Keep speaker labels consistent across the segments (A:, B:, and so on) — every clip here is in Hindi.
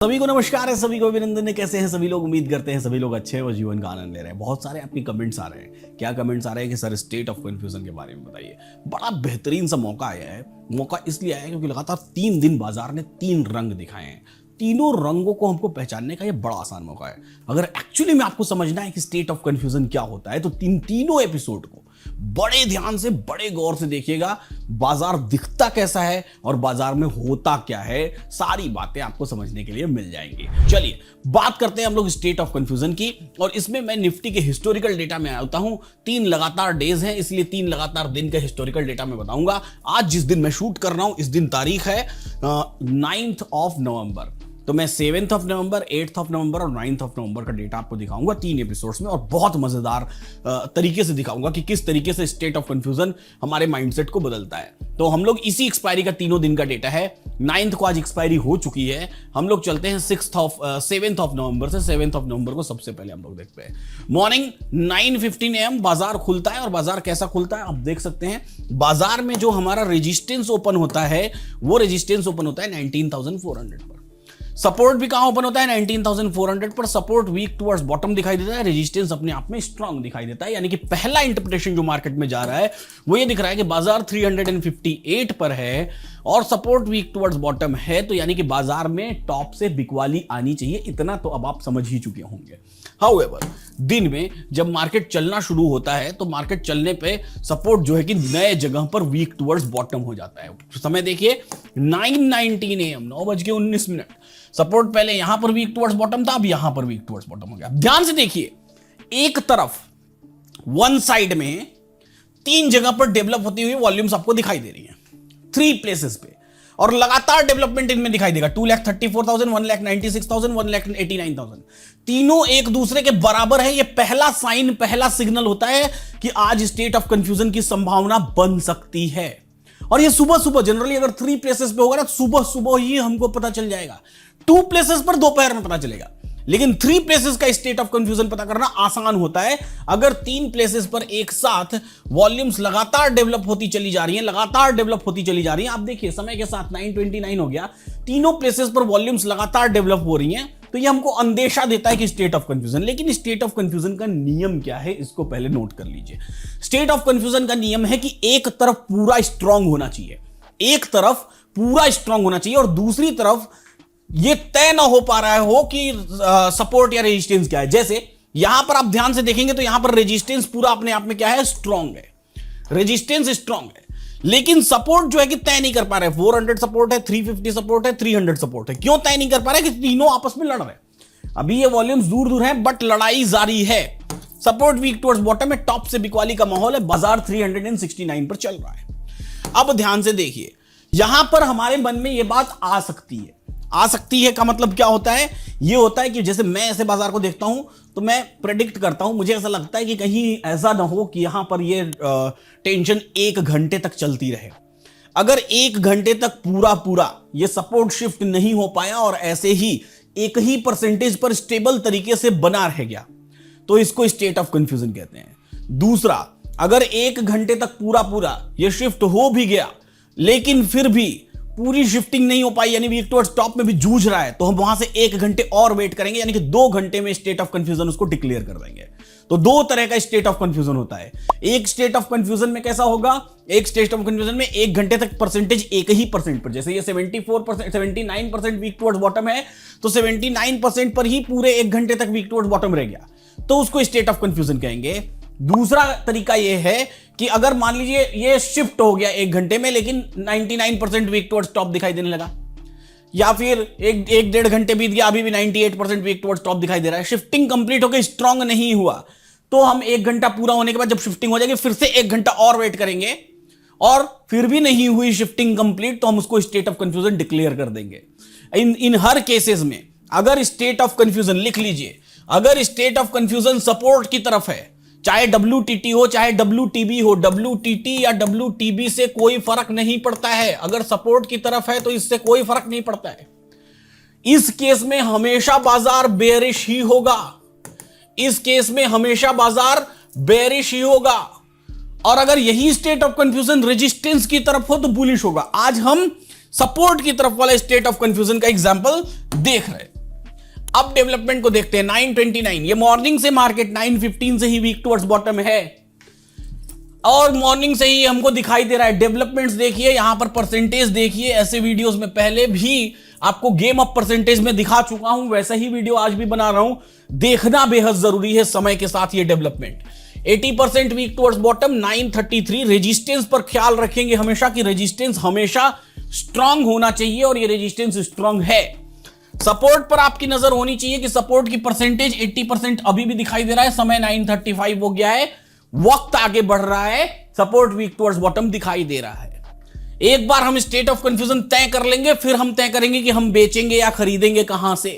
A: सभी को नमस्कार है, सभी को अभिनंदन है। कैसे हैं सभी लोग? उम्मीद करते हैं सभी लोग अच्छे हैं और जीवन का आनंद ले रहे हैं। बहुत सारे आपके कमेंट्स आ रहे हैं। क्या कमेंट्स आ रहे हैं कि सर स्टेट ऑफ कंफ्यूजन के बारे में बताइए। बड़ा बेहतरीन सा मौका आया है। मौका इसलिए आया है क्योंकि लगातार 3 दिन बाजार ने 3 रंग दिखाए हैं। तीनों रंगों को हमको पहचानने का ये बड़ा आसान मौका है। अगर एक्चुअली में आपको समझना है कि स्टेट ऑफ कंफ्यूजन क्या होता है तो तीनों एपिसोड को बड़े ध्यान से, बड़े गौर से देखिएगा। बाजार दिखता कैसा है और बाजार में होता क्या है, सारी बातें आपको समझने के लिए मिल जाएंगी। चलिए बात करते हैं हम लोग स्टेट ऑफ कंफ्यूजन की। और इसमें मैं निफ्टी के हिस्टोरिकल डेटा में आता हूं। 3 लगातार डेज हैं, इसलिए 3 लगातार दिन का हिस्टोरिकल डेटा मैं बताऊंगा। आज जिस दिन मैं शूट कर रहा हूं, इस दिन तारीख है 9th ऑफ नवंबर। तो मैं 7th of November, 8th of November और 9th ऑफ नवंबर का डेटा आपको दिखाऊंगा 3 एपिसोड्स में, और बहुत मजेदार तरीके से दिखाऊंगा कि किस तरीके से स्टेट ऑफ कंफ्यूजन हमारे माइंडसेट को बदलता है। तो हम लोग इसी एक्सपायरी का तीनों दिन का डेटा है। 9th को आज एक्सपायरी हो चुकी है। हम लोग चलते हैं 7th ऑफ नवंबर से। 7th ऑफ नवंबर को सबसे पहले हम लोग देखते हैं। मॉर्निंग 9:15 AM बाजार खुलता है। और बाजार कैसा खुलता है आप देख सकते हैं। बाजार में जो हमारा रेजिस्टेंस ओपन होता है, वो रेजिस्टेंस ओपन होता है 19,400 पर। सपोर्ट भी कहां ओपन होता है? 19,400 पर। सपोर्ट वीक टुवर्ड्स बॉटम दिखाई देता है। रेजिस्टेंस अपने आप में स्ट्रांग दिखाई देता है। यानी कि पहला इंटरप्रिटेशन जो मार्केट में जा रहा है वो ये दिख रहा है कि बाजार 358 पर है और सपोर्ट वीक टुवर्ड्स बॉटम है। तो यानी कि बाजार में टॉप से बिकवाली आनी चाहिए। इतना तो अब आप समझ ही चुके होंगे। हाउएवर, दिन में जब मार्केट चलना शुरू होता है तो मार्केट चलने पे सपोर्ट जो है कि नए जगह पर वीक टुवर्ड्स बॉटम हो जाता है। समय देखिए 9:19 AM, 9:19। सपोर्ट पहले यहां पर वीक टुवर्ड्स बॉटम था, अब यहां पर वीक टुवर्ड्स बॉटम हो गया। ध्यान से देखिए, एक तरफ वन साइड में 3 जगह पर डेवलप होती हुई वॉल्यूम्स आपको दिखाई दे रही हैं, 3 प्लेसेस पे, और लगातार डेवलपमेंट इनमें दिखाई देगा। 2,34,000, 1,96,000, 1,89,000। तीनों एक दूसरे के बराबर है। ये पहला साइन, पहला सिग्नल होता है कि आज स्टेट ऑफ कंफ्यूजन की संभावना बन सकती है। और ये सुबह सुबह, जनरली अगर 3 प्लेसेस पे होगा ना, सुबह सुबह ही हमको पता चल जाएगा। 2 प्लेसेस पर दोपहर में पता चलेगा, लेकिन 3 प्लेसेस का स्टेट ऑफ कंफ्यूजन पता करना आसान होता है। अगर 3 प्लेसेस पर एक साथ वॉल्यूम्स लगातार डेवलप होती चली जा रही हैं, लगातार डेवलप होती चली जा रही हैं। आप देखिए समय के साथ 9:29 हो गया। तीनों प्लेसेस पर वॉल्यूम्स लगातार डेवलप हो रही हैं, तो ये हमको अंदेशा देता है कि स्टेट ऑफ कंफ्यूजन। लेकिन स्टेट ऑफ कंफ्यूजन का नियम क्या है, इसको पहले नोट कर लीजिए। स्टेट ऑफ कंफ्यूजन का नियम है कि एक तरफ पूरा स्ट्रांग होना चाहिए, एक तरफ पूरा स्ट्रांग होना चाहिए, और दूसरी तरफ ये तय ना हो पा रहा हो कि सपोर्ट या रेजिस्टेंस क्या है। जैसे यहां पर आप ध्यान से देखेंगे तो यहां पर रेजिस्टेंस पूरा अपने आप में क्या है? स्ट्रांग है, रेजिस्टेंस स्ट्रांग है, लेकिन सपोर्ट जो है कि तय नहीं कर पा रहे। 400 सपोर्ट है, 350 सपोर्ट है, 300 सपोर्ट है। क्यों तय नहीं कर पा रहे? कि तीनों आपस में लड़ रहे हैं। अभी ये वॉल्यूम्स दूर दूर हैं, बट लड़ाई जारी है। सपोर्ट वीक टुवर्ड्स बॉटम में, टॉप से बिकवाली का माहौल है। बाजार 369 पर चल रहा है। अब ध्यान से देखिए, यहां पर हमारे मन में यह बात आ सकती है। आ सकती है का मतलब क्या होता है? यह होता है कि जैसे मैं ऐसे बाजार को देखता हूं तो मैं प्रेडिक्ट करता हूं, मुझे ऐसा लगता है कि कहीं ऐसा ना हो कि यहां पर ये टेंशन 1 घंटे तक चलती रहे। अगर 1 घंटे तक पूरा ये सपोर्ट शिफ्ट नहीं हो पाया और ऐसे ही एक ही परसेंटेज पर स्टेबल तरीके से बना रह गया, तो इसको स्टेट ऑफ कंफ्यूजन कहते हैं। दूसरा, अगर 1 घंटे तक पूरा ये शिफ्ट हो भी गया, लेकिन फिर भी पूरी शिफ्टिंग नहीं हो पाई, यानी वीक टुवर्ड्स टॉप में भी जूझ रहा है, तो हम वहां से 1 घंटे और वेट करेंगे, यानी कि 2 घंटे में स्टेट ऑफ कंफ्यूजन उसको डिक्लेयर कर देंगे। तो 2 तरह का स्टेट ऑफ कंफ्यूजन होता है। एक स्टेट ऑफ कंफ्यूजन में कैसा होगा? एक स्टेट ऑफ कंफ्यूजन में 1 घंटे तक परसेंटेज एक ही परसेंट पर, जैसे ये 79% वीक टुवर्ड्स बॉटम है, तो 79% पर ही पूरे 1 घंटे तक वीक टुवर्ड्स बॉटम रह गया, तो उसको स्टेट ऑफ कंफ्यूजन कहेंगे। दूसरा तरीका यह है कि अगर मान लीजिए ये शिफ्ट हो गया 1 घंटे में, लेकिन 99% वीक टुवर्ड्स टॉप दिखाई देने लगा, या फिर एक 1.5 घंटे बीत गया, अभी भी 98% वीक टुवर्ड्स टॉप दिखाई दे रहा है, शिफ्टिंग कंप्लीट होकर स्ट्रांग नहीं हुआ, तो हम 1 घंटा पूरा होने के बाद जब शिफ्टिंग हो जाएगी फिर से 1 घंटा और वेट करेंगे, और फिर भी नहीं हुई शिफ्टिंग कंप्लीट, तो हम उसको स्टेट ऑफ कंफ्यूजन डिक्लेयर कर देंगे। इन हर केसेस में अगर स्टेट ऑफ कंफ्यूजन, लिख लीजिए, अगर स्टेट ऑफ कंफ्यूजन सपोर्ट की तरफ है, चाहे WTT हो चाहे WTB हो, WTT या WTB से कोई फर्क नहीं पड़ता है। अगर सपोर्ट की तरफ है तो इससे कोई फर्क नहीं पड़ता है। इस केस में हमेशा बाजार बेरिश ही होगा, इस केस में हमेशा बाजार बेरिश ही होगा। और अगर यही स्टेट ऑफ कंफ्यूजन रेजिस्टेंस की तरफ हो तो बुलिश होगा। आज हम सपोर्ट की तरफ वाले स्टेट ऑफ कंफ्यूजन का एग्जांपल देख रहे हैं। अब डेवलपमेंट को देखते हैं 929, ये मॉर्निंग से मार्केट 915 से ही वीक टुवर्ड्स बॉटम है और मॉर्निंग से ही हमको दिखाई दे रहा है। डेवलपमेंट्स देखिए, यहां पर परसेंटेज देखिए, ऐसे वीडियोस में पहले भी आपको गेम ऑफ परसेंटेज में दिखा चुका हूं, वैसा ही वीडियो आज भी बना रहा हूं। देखना बेहद जरूरी है समय के साथ ये development. 80% week towards bottom 933। Resistance पर ख्याल रखेंगे हमेशा कि रेजिस्टेंस हमेशा स्ट्रांग होना चाहिए और ये रेजिस्टेंस स्ट्रांग है। सपोर्ट पर आपकी नजर होनी चाहिए कि सपोर्ट की परसेंटेज 80% अभी भी दिखाई दे रहा है। समय 935 हो गया है, वक्त आगे बढ़ रहा है, सपोर्ट वीक टुवर्ड्स बॉटम दिखाई दे रहा है। एक बार हम स्टेट ऑफ कंफ्यूजन तय कर लेंगे, फिर हम तय करेंगे कि हम बेचेंगे या खरीदेंगे कहां से।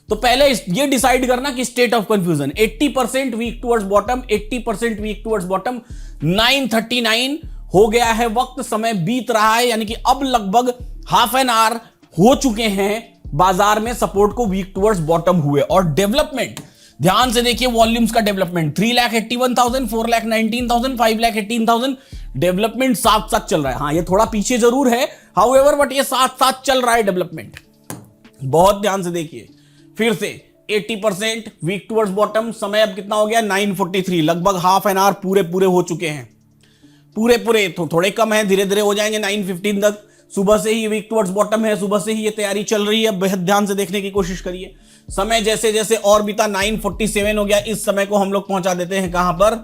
A: तो पहले ये डिसाइड करना कि state of confusion 80% week towards bottom, 80% week towards bottom, 939 हो गया है वक्त, समय बीत रहा है, यानी कि अब लगभग हाफ एन आवर हो चुके हैं बाजार में सपोर्ट को वीक टुवर्ड्स बॉटम हुए। और डेवलपमेंट ध्यान से देखिए, वॉल्यूम्स का डेवलपमेंट 3,81,000, 4,19,000, 5,18,000, डेवलपमेंट साथ साथ चल रहा है। हाँ, ये थोड़ा पीछे जरूर है, हाउएवर, बट ये साथ साथ चल रहा है डेवलपमेंट। बहुत ध्यान से देखिए, फिर से 80% वीक टुवर्ड्स बॉटम, समय अब कितना हो गया 943, लगभग हाफ एन आवर पूरे हो चुके हैं, पूरे तो थोड़े कम है, धीरे धीरे हो जाएंगे 915 तक। सुबह से ही वीक टुवर्ड्स बॉटम है, सुबह से ही ये तैयारी चल रही है, बेहद ध्यान से देखने की कोशिश करिए। समय जैसे जैसे और बीता 947 हो गया, इस समय को हम लोग पहुंचा देते हैं कहां पर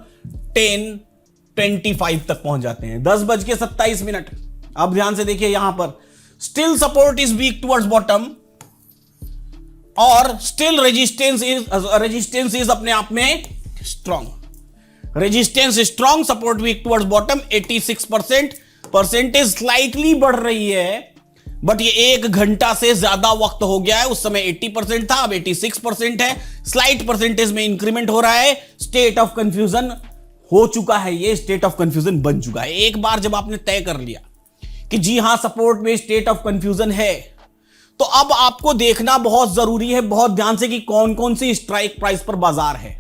A: 10:25 तक पहुंच जाते हैं, 10:27। अब ध्यान से देखिए, यहां पर still support is weak towards bottom और स्टिल रेजिस्टेंस इज अपने आप में strong. Resistance strong, support weak towards bottom 86%, percentage slightly बढ़ रही है, बट ये 1 घंटा से ज्यादा वक्त हो गया है। उस समय 80% था, अब 86% है, स्लाइट परसेंटेज में इंक्रीमेंट हो रहा है। स्टेट ऑफ कंफ्यूजन हो चुका है, ये स्टेट ऑफ कंफ्यूजन बन चुका है। एक बार जब आपने तय कर लिया कि जी हां सपोर्ट में स्टेट ऑफ कंफ्यूजन है, तो अब आपको देखना बहुत जरूरी है, बहुत ध्यान से, कि कौन कौन सी स्ट्राइक प्राइस पर बाजार है।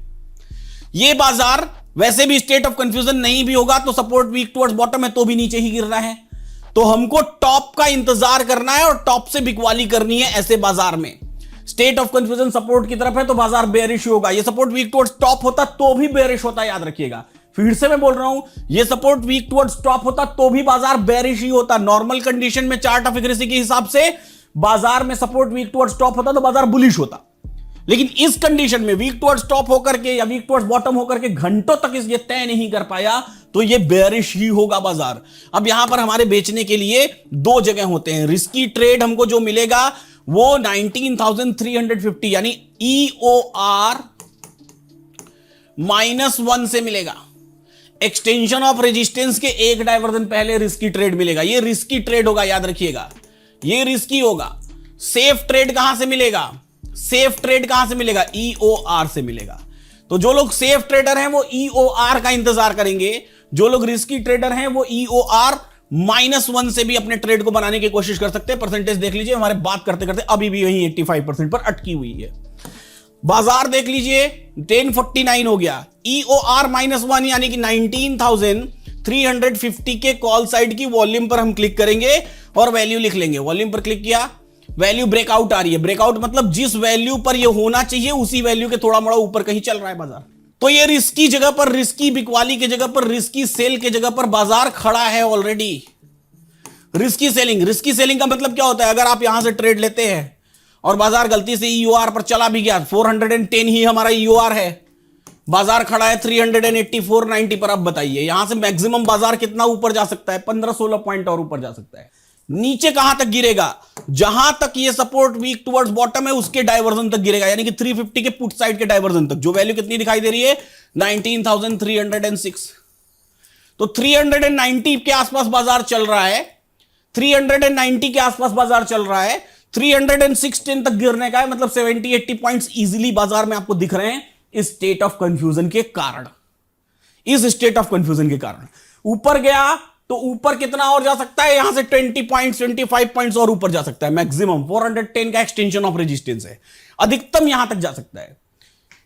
A: ये बाजार वैसे भी स्टेट ऑफ कंफ्यूजन नहीं भी होगा तो सपोर्ट वीक टुवर्ड्स बॉटम है तो भी नीचे ही गिर रहा है, तो हमको टॉप का इंतजार करना है और टॉप से बिकवाली करनी है। ऐसे बाजार में स्टेट ऑफ कंफ्यूजन सपोर्ट की तरफ है तो बाजार बेयरिश होगा। ये सपोर्ट वीक टुवर्ड्स टॉप होता तो भी बेयरिश होता, याद रखिएगा। फिर से मैं बोल रहा हूं, ये सपोर्ट वीक टुवर्ड्स टॉप होता तो भी बाजार बेयरिश ही होता। नॉर्मल कंडीशन में चार्ट ऑफ एक्यूरेसी के हिसाब से बाजार में सपोर्ट वीक टुवर्ड्स टॉप होता तो बाजार बुलिश होता, लेकिन इस कंडीशन में वीक टुवर्ड्स टॉप होकर के या वीक टुवर्ड्स बॉटम होकर के घंटों तक ये तय नहीं कर पाया तो ये बेयरिश ही होगा बाजार। अब यहां पर हमारे बेचने के लिए 2 जगह होते हैं। रिस्की ट्रेड हमको जो मिलेगा वो 19,350 यानी EOR -1 से मिलेगा। एक्सटेंशन ऑफ रेजिस्टेंस के एक डायवर्जन पहले रिस्की ट्रेड मिलेगा। ये रिस्की ट्रेड होगा, याद रखिएगा, ये रिस्की होगा। सेफ ट्रेड कहां से मिलेगा? सेफ ट्रेड कहां से मिलेगा? EOR से मिलेगा। तो जो लोग सेफ ट्रेडर हैं वो EOR का इंतजार करेंगे, जो लोग रिस्की ट्रेडर हैं वो EOR -1 से भी अपने ट्रेड को बनाने की कोशिश कर सकते हैं। परसेंटेज देख लीजिए, हमारे बात करते करते अभी भी वही 85% पर अटकी हुई है। बाजार देख लीजिए, 1049 हो गया। EOR -1 यानी कि 19,350 के कॉल साइड की वॉल्यूम पर हम क्लिक करेंगे और वैल्यू लिख लेंगे। वॉल्यूम पर क्लिक किया, वैल्यू ब्रेकआउट आ रही है। ब्रेकआउट मतलब जिस वैल्यू पर ये होना चाहिए उसी वैल्यू के थोड़ा मोड़ा ऊपर कहीं चल रहा है बाजार। तो ये रिस्की जगह पर, रिस्की बिकवाली की जगह पर, रिस्की सेल की जगह पर बाजार खड़ा है ऑलरेडी। रिस्की सेलिंग का मतलब क्या होता है? अगर आप यहां से ट्रेड लेते हैं और बाजार गलती से EOR पर चला भी गया, 410 ही हमारा EOR है, बाजार खड़ा है 384.90 पर। अब बताइए यहां से मैक्सिमम बाजार कितना ऊपर जा सकता है? 15-16 पॉइंट और ऊपर जा सकता है। नीचे कहां तक गिरेगा? जहां तक ये सपोर्ट वीक टुवर्ड्स बॉटम है उसके डायवर्जन तक गिरेगा, यानी कि 350 के पुट साइड के डायवर्जन तक। जो वैल्यू कितनी दिखाई दे रही है? 19,306। तो 390 के आसपास बाजार चल रहा है, 390 के आसपास बाजार चल रहा है। 316 तक गिरने का है, मतलब 70-80 पॉइंट्स इजीली बाजार में आपको दिख रहे हैं इस स्टेट ऑफ कंफ्यूजन के कारण। इस स्टेट ऑफ कंफ्यूजन के कारण ऊपर गया तो ऊपर कितना और जा सकता है? यहां से 20 पॉइंट्स, 25 पॉइंट्स और ऊपर जा सकता है। मैक्सिमम 410 का एक्सटेंशन ऑफ रेजिस्टेंस है, अधिकतम यहां तक जा सकता है।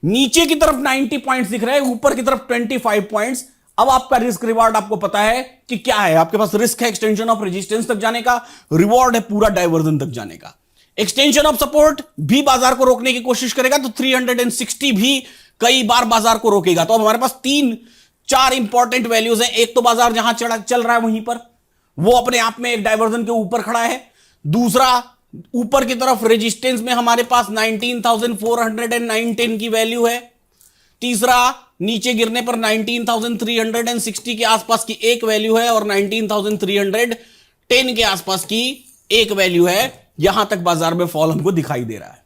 A: नीचे की तरफ 90 पॉइंट्स दिख रहे हैं, ऊपर की तरफ 25 पॉइंट्स। अब आपका रिस्क रिवॉर्ड आपको पता है कि क्या है। आपके पास रिस्क है एक्सटेंशन ऑफ रेजिस्टेंस तक जाने का, रिवॉर्ड है पूरा डायवर्जन तक जाने का। एक्सटेंशन ऑफ सपोर्ट भी बाजार को रोकने की कोशिश करेगा, तो 360 भी कई बार बाजार को रोकेगा। तो अब हमारे पास 3-4 इंपॉर्टेंट वैल्यूज हैं। एक तो बाजार जहां चल रहा है वहीं पर वो अपने आप में एक डायवर्जन के ऊपर खड़ा है। दूसरा, ऊपर की तरफ रेजिस्टेंस में हमारे पास 19,419 की वैल्यू है। तीसरा, नीचे गिरने पर 19,360 के आसपास की एक वैल्यू है और 19,310 के आसपास की एक वैल्यू है। यहां तक बाजार में फॉल हमको दिखाई दे रहा है।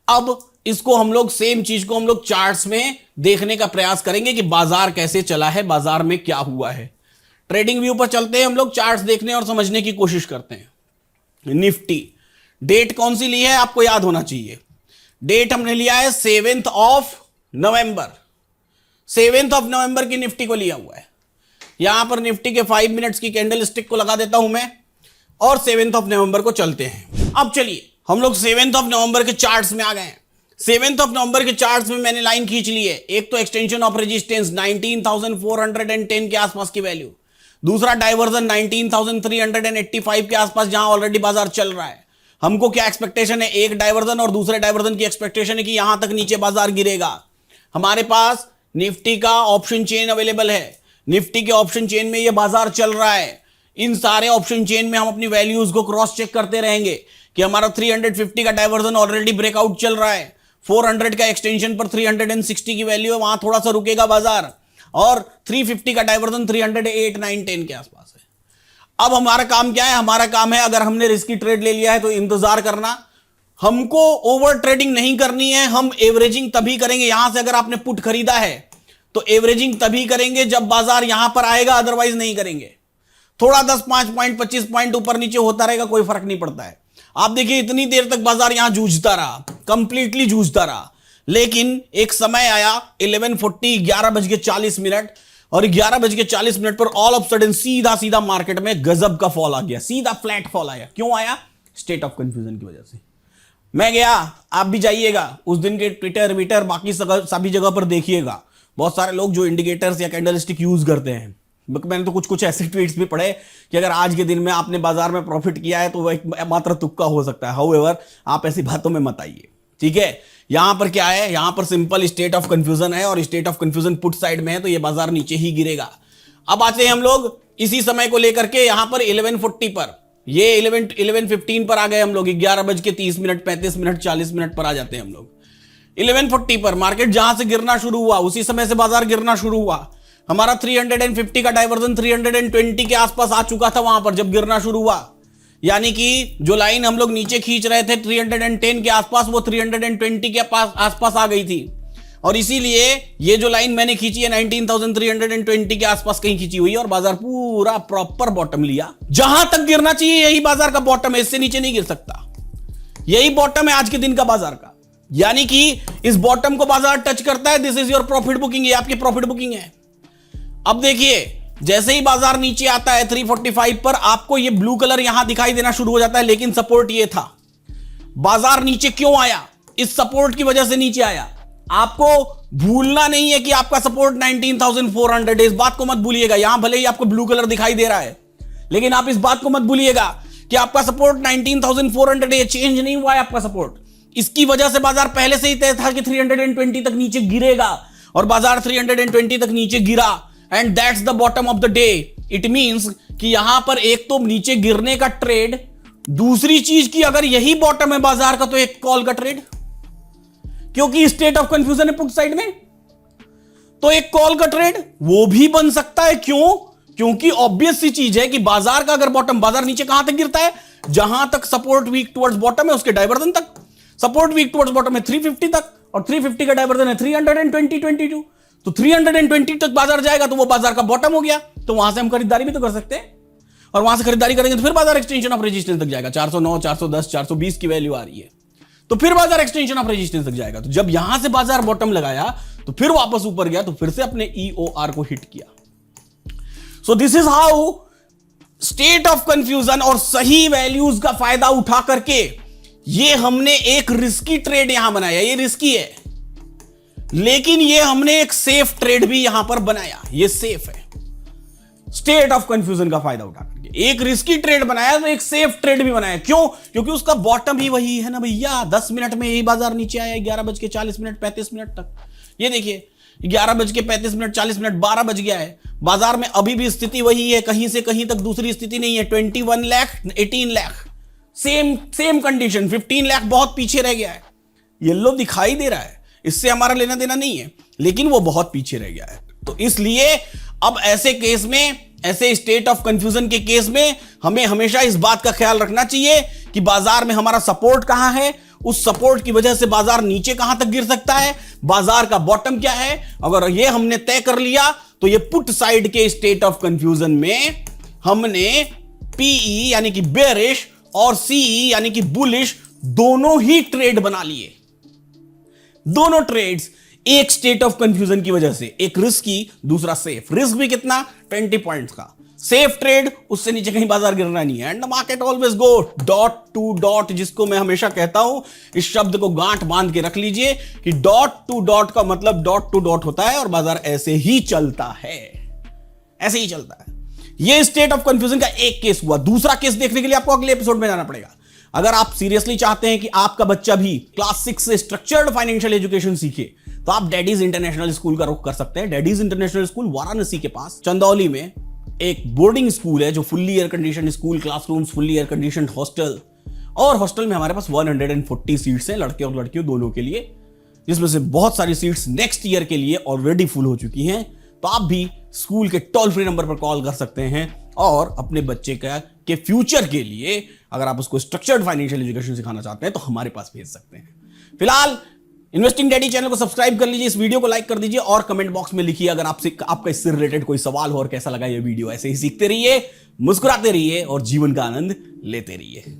A: अब इसको हम लोग सेम चीज को हम लोग चार्ट्स में देखने का प्रयास करेंगे कि बाजार कैसे चला है, बाजार में क्या हुआ है। ट्रेडिंग व्यू पर चलते हैं हम लोग, चार्ट्स देखने और समझने की कोशिश करते हैं। निफ्टी डेट कौन सी ली है आपको याद होना चाहिए। डेट हमने लिया है 7th of November. 7th of November की निफ्टी को लिया हुआ है। यहां पर निफ्टी के 5 मिनट्स की कैंडल स्टिक को लगा देता हूं मैं और 7th ऑफ नवंबर को चलते हैं। अब चलिए हम लोग 7th ऑफ नवंबर के चार्ट्स में आ गए हैं। 7th ऑफ नवंबर के चार्ट्स में मैंने लाइन खींच ली है। एक तो एक्सटेंशन ऑफ रेजिस्टेंस 19,410 के आसपास की वैल्यू, दूसरा डाइवर्जन 19,385 के आसपास जहां ऑलरेडी बाजार चल रहा है। हमको क्या एक्सपेक्टेशन है, एक डाइवर्जन और दूसरे डाइवर्जन की एक्सपेक्टेशन है कि यहां तक नीचे बाजार गिरेगा। हमारे पास निफ्टी का ऑप्शन चेन अवेलेबल है। निफ्टी के ऑप्शन चेन में यह बाजार चल रहा है। इन सारे ऑप्शन चेन में हम अपनी वैल्यूज को क्रॉस चेक करते रहेंगे कि हमारा 350 का डाइवर्जन ऑलरेडी ब्रेकआउट चल रहा है। 400 का एक्सटेंशन पर 360 की वैल्यू है, वहां थोड़ा सा रुकेगा बाजार, और 350 का डाइवर्जन 308, 9, 10 के आसपास है। अब हमारा काम क्या है, हमारा काम है अगर हमने रिस्की ट्रेड ले लिया है तो इंतजार करना। हमको ओवर ट्रेडिंग नहीं करनी है। हम एवरेजिंग तभी करेंगे। यहां से अगर आपने पुट खरीदा है तो एवरेजिंग तभी करेंगे जब बाजार यहां पर आएगा, अदरवाइज नहीं करेंगे। थोड़ा 10, 5 पॉइंट 25 पॉइंट ऊपर नीचे होता रहेगा, कोई फर्क नहीं पड़ता है। आप देखिए इतनी देर तक बाजार यहां जूझता रहा, कंप्लीटली जूझता रहा, लेकिन एक समय आया 11:40 11:40 और 11:40 पर ऑल ऑफ सडन सीधा मार्केट में गजब का फॉल आ गया, सीधा फ्लैट फॉल आया। क्यों आया? स्टेट ऑफ कंफ्यूजन की वजह से। मैं गया, आप भी जाइएगा उस दिन के ट्विटर वीटर बाकी सभी जगह पर देखिएगा। बहुत सारे लोग जो इंडिकेटर्स या कैंडलस्टिक यूज करते हैं, मैंने तो कुछ ऐसे ट्वीट्स भी पढ़े कि अगर आज के दिन में आपने बाजार में प्रॉफिट किया है तो वह एक मात्र तुक्का हो सकता है। हाउएवर आप ऐसी बातों में मत आइए, ठीक है। यहां पर क्या है, यहां पर सिंपल स्टेट ऑफ कंफ्यूजन है और state of confusion put side में है, तो ये बाजार नीचे ही गिरेगा। अब आते हैं हम लोग इसी समय को लेकर के यहां पर 11:40 पर, ये 11:15 पर आ गए हम लोग। 11:30 35 मिनट 40 मिनट पर आ जाते हैं हम लोग। 11:40 पर मार्केट जहां से गिरना शुरू हुआ उसी समय से बाजार गिरना शुरू हुआ। हमारा 350 का डाइवर्जन 320 के आसपास आ चुका था वहां पर जब गिरना शुरू हुआ। यानी कि जो लाइन हम लोग नीचे खींच रहे थे 310 के आसपास, वो 320 के आसपास आ गई थी। और इसीलिए ये जो लाइन मैंने खींची है 19,320 के आसपास कहीं खींची हुई है और बाजार पूरा प्रॉपर बॉटम लिया। जहां तक गिरना चाहिए यही बाजार का बॉटम है, इससे नीचे नहीं गिर सकता। यही बॉटम है आज के दिन का बाजार का। यानी कि इस बॉटम को बाजार टच करता है, this is your profit booking, ये आपकी प्रॉफिट बुकिंग है। अब देखिए जैसे ही बाजार नीचे आता है 345 पर, आपको ये ब्लू कलर यहां दिखाई देना शुरू हो जाता है, लेकिन सपोर्ट ये था। बाजार नीचे क्यों आया? इस सपोर्ट की वजह से नीचे आया। आपको भूलना नहीं है कि आपका सपोर्ट 19,400 है, इस बात को मत भूलिएगा। यहां भले ही आपको ब्लू कलर दिखाई दे रहा है, लेकिन आप इस बात को मत भूलिएगा कि आपका सपोर्ट 19,400 है, चेंज नहीं हुआ है आपका सपोर्ट। इसकी वजह से बाजार पहले से ही तय था कि 320 तक नीचे गिरेगा और बाजार 320 तक नीचे गिरा, and that's the bottom of the day. It means कि यहां पर एक तो नीचे गिरने का ट्रेड, दूसरी चीज की अगर यही बॉटम है बाजार का तो एक कॉल का ट्रेड, क्योंकि स्टेट ऑफ कंफ्यूजन है पुट साइड में, तो एक कॉल का ट्रेड वो भी बन सकता है। क्यों? क्योंकि ऑब्वियस सी चीज है कि बाजार का अगर बॉटम, बाजार नीचे कहां तक गिरता है? जहां तक सपोर्ट वीक टुवर्ड्स बॉटम है उसके डाइवर्जन तक। सपोर्ट वीक टुवर्ड्स बॉटम है 350 तक और 350 का डाइवर्जन है 322। तो 320 तक बाजार जाएगा तो वो बाजार का बॉटम हो गया, तो वहां से हम खरीदारी भी तो कर सकते हैं, और वहां से खरीदारी करेंगे तो फिर बाजार एक्सटेंशन ऑफ रेजिस्टेंस तक जाएगा। 409, 410, 420 की वैल्यू आ रही है, तो फिर बाजार एक्सटेंशन ऑफ रेजिस्टेंस तक जाएगा। तो जब यहां से बाजार बॉटम लगाया तो फिर वापस ऊपर गया, तो फिर से अपने EOR को हिट किया। So this is how state of confusion और सही वैल्यूज का फायदा उठा करके ये हमने एक रिस्की ट्रेड यहां बनाया। ये रिस्की है, लेकिन ये हमने एक सेफ ट्रेड भी यहां पर बनाया। ये सेफ है स्टेट ऑफ कंफ्यूजन का फायदा उठा करके। एक रिस्की ट्रेड बनाया तो एक सेफ ट्रेड भी बनाया। क्यों? क्योंकि उसका बॉटम ही वही है ना भैया। 10 मिनट में यही बाजार नीचे आया 11:40 35 मिनट तक। ये देखिए 11:35 40 मिनट 12 बज गया है, बाजार में अभी भी स्थिति वही है, कहीं से कहीं तक दूसरी स्थिति नहीं है। 21 लाख 18 लाख सेम कंडीशन। 15 लाख बहुत पीछे रह गया है। येलो दिखाई दे रहा है, इससे हमारा लेना देना नहीं है, लेकिन वो बहुत पीछे रह गया है। तो इसलिए अब ऐसे केस में, ऐसे स्टेट ऑफ कंफ्यूजन के केस में हमें हमेशा इस बात का ख्याल रखना चाहिए कि बाजार में हमारा सपोर्ट कहां है, उस सपोर्ट की वजह से बाजार नीचे कहां तक गिर सकता है, बाजार का बॉटम क्या है। अगर ये हमने तय कर लिया तो ये पुट साइड के स्टेट ऑफ कंफ्यूजन में हमने पीई यानी कि बेरिश और सीई यानी कि बुलिश दोनों ही ट्रेड बना लिए। दोनों ट्रेड्स एक स्टेट ऑफ कंफ्यूजन की वजह से, एक रिस्की दूसरा सेफ। रिस्क भी कितना? 20 पॉइंट्स का। सेफ ट्रेड, उससे नीचे कहीं बाजार गिरना नहीं है। And the market always go dot to dot, जिसको मैं हमेशा कहता हूं, इस शब्द को गांठ बांध के रख लीजिए कि डॉट टू डॉट का मतलब डॉट टू डॉट होता है और बाजार ऐसे ही चलता है, ऐसे ही चलता है। ये स्टेट ऑफ कंफ्यूजन का एक केस हुआ। दूसरा केस देखने के लिए आपको अगले एपिसोड में जाना पड़ेगा। अगर आप सीरियसली चाहते हैं कि आपका बच्चा भी क्लास 6 से स्ट्रक्चर्ड फाइनेंशियल एजुकेशन सीखे, तो आप डैडीज इंटरनेशनल स्कूल का रुख कर सकते हैं। डैडीज इंटरनेशनल स्कूल वाराणसी के पास चंदौली में एक बोर्डिंग स्कूल है, जो fully air condition school, classrooms, fully air condition hostel, और हॉस्टल में हमारे पास 140 सीट्स हैं लड़के और लड़कियों दोनों के लिए, जिसमें से बहुत सारी सीट्स नेक्स्ट ईयर के लिए ऑलरेडी फुल हो चुकी हैं। तो आप भी स्कूल के टोल फ्री नंबर पर कॉल कर सकते हैं और अपने बच्चे के फ्यूचर के लिए, अगर आप उसको स्ट्रक्चर्ड फाइनेंशियल एजुकेशन सिखाना चाहते हैं, तो हमारे पास भेज सकते हैं। फिलहाल इन्वेस्टिंग डैडी चैनल को सब्सक्राइब कर लीजिए, इस वीडियो को लाइक कर दीजिए और कमेंट बॉक्स में लिखिए अगर आपका इससे रिलेटेड कोई सवाल हो और कैसा लगा ये वीडियो। ऐसे ही सीखते रहिए, मुस्कुराते रहिए और जीवन का आनंद लेते रहिए।